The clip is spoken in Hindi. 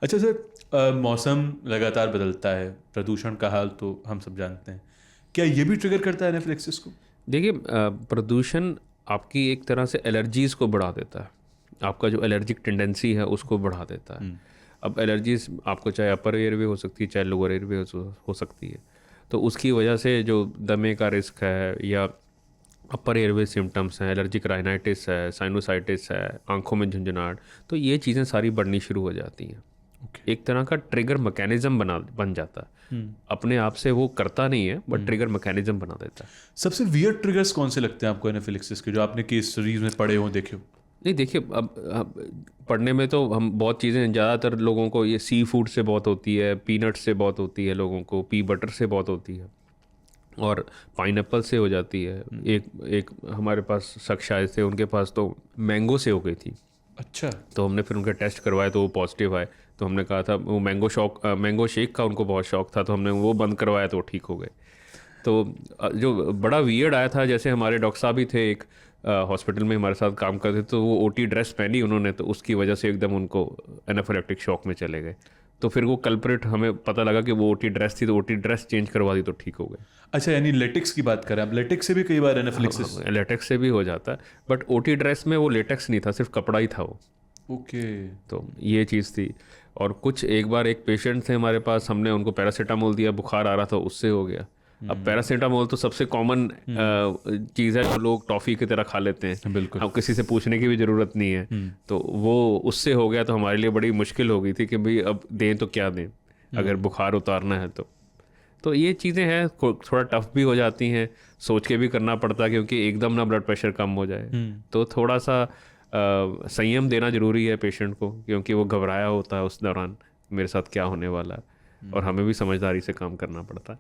अच्छा सर, मौसम लगातार बदलता है, प्रदूषण का हाल तो हम सब जानते हैं। क्या ये भी ट्रिगर करता है एनाफिलेक्सिस को? देखिए, प्रदूषण आपकी एक तरह से एलर्जीज़ को बढ़ा देता है। आपका जो एलर्जिक टेंडेंसी है उसको बढ़ा देता है। हम्म। अब एलर्जीज़ आपको चाहे अपर एयरवे हो सकती है, चाहे लोअर एयरवे हो सकती है। तो उसकी वजह से जो दमे का रिस्क है या अपर एयरवे सिम्टम्स हैं, एलर्जिक राइनाइटिस है, साइनोसाइटिस है, आँखों में झुंझुनाहट, तो ये चीज़ें सारी बढ़नी शुरू हो जाती हैं। ओके। एक तरह का ट्रिगर मैकेनिज़्म बन जाता है। हम्म। अपने आप से वो करता नहीं है, बट हम्म। ट्रिगर मैकेनिज़्म बना देता है। सबसे वियर्ड ट्रिगर्स कौन से लगते हैं आपको एनाफिलेक्सिस के, जो आपने केस सीरीज में पढ़े हो, देखे हो? नहीं, देखिए, अब पढ़ने में तो हम बहुत चीज़ें, ज़्यादातर लोगों को ये सी फूड से बहुत होती है, पीनट से बहुत होती है, लोगों को पी बटर से बहुत होती है, और पाइनएप्पल से हो जाती है। एक एक हमारे पास शख्स आए थे, उनके पास तो मैंगो से हो गई थी। अच्छा। तो हमने फिर उनका टेस्ट करवाया तो वो पॉजिटिव आए। तो हमने कहा था, वो मैंगो शेक का उनको बहुत शौक था, तो हमने वो बंद करवाया तो वो ठीक हो गए। तो जो बड़ा वियर्ड आया था, जैसे हमारे डॉक्टर साहब ही थे एक हॉस्पिटल में हमारे साथ काम करते, तो वो ओटी ड्रेस पहनी उन्होंने, तो उसकी वजह से एकदम उनको एनाफिलेक्टिक शॉक में चले गए। तो फिर वो कल्प्रिट हमें पता लगा कि वो ओटी ड्रेस थी, तो ओटी ड्रेस चेंज करवा दी तो ठीक हो गए। अच्छा, यानी लेटेक्स की बात करें आप, लेटेक्स से भी कई बार एनाफिलेक्सिस? हाँ, लेटेक्स से भी हो जाता है, बट ओटी ड्रेस में वो लेटेक्स नहीं था, सिर्फ कपड़ा ही था वो। ओके। तो ये चीज़ थी। और कुछ एक बार एक पेशेंट थे हमारे पास, हमने उनको पैरासीटामोल दिया, बुखार आ रहा था, उससे हो गया। अब पैरासीटामोल तो सबसे कॉमन चीज़ है जो लोग टॉफ़ी की तरह खा लेते हैं। बिल्कुल। अब किसी से पूछने की भी ज़रूरत नहीं है। तो वो उससे हो गया, तो हमारे लिए बड़ी मुश्किल हो गई थी कि भाई अब दें तो क्या दें, अगर बुखार उतारना है तो ये चीज़ें हैं, थोड़ा टफ भी हो जाती हैं, सोच के भी करना पड़ता है, क्योंकि एकदम ना ब्लड प्रेशर कम हो जाए। तो थोड़ा सा संयम देना ज़रूरी है पेशेंट को, क्योंकि वो घबराया होता है उस दौरान, मेरे साथ क्या होने वाला है, और हमें भी समझदारी से काम करना पड़ता है।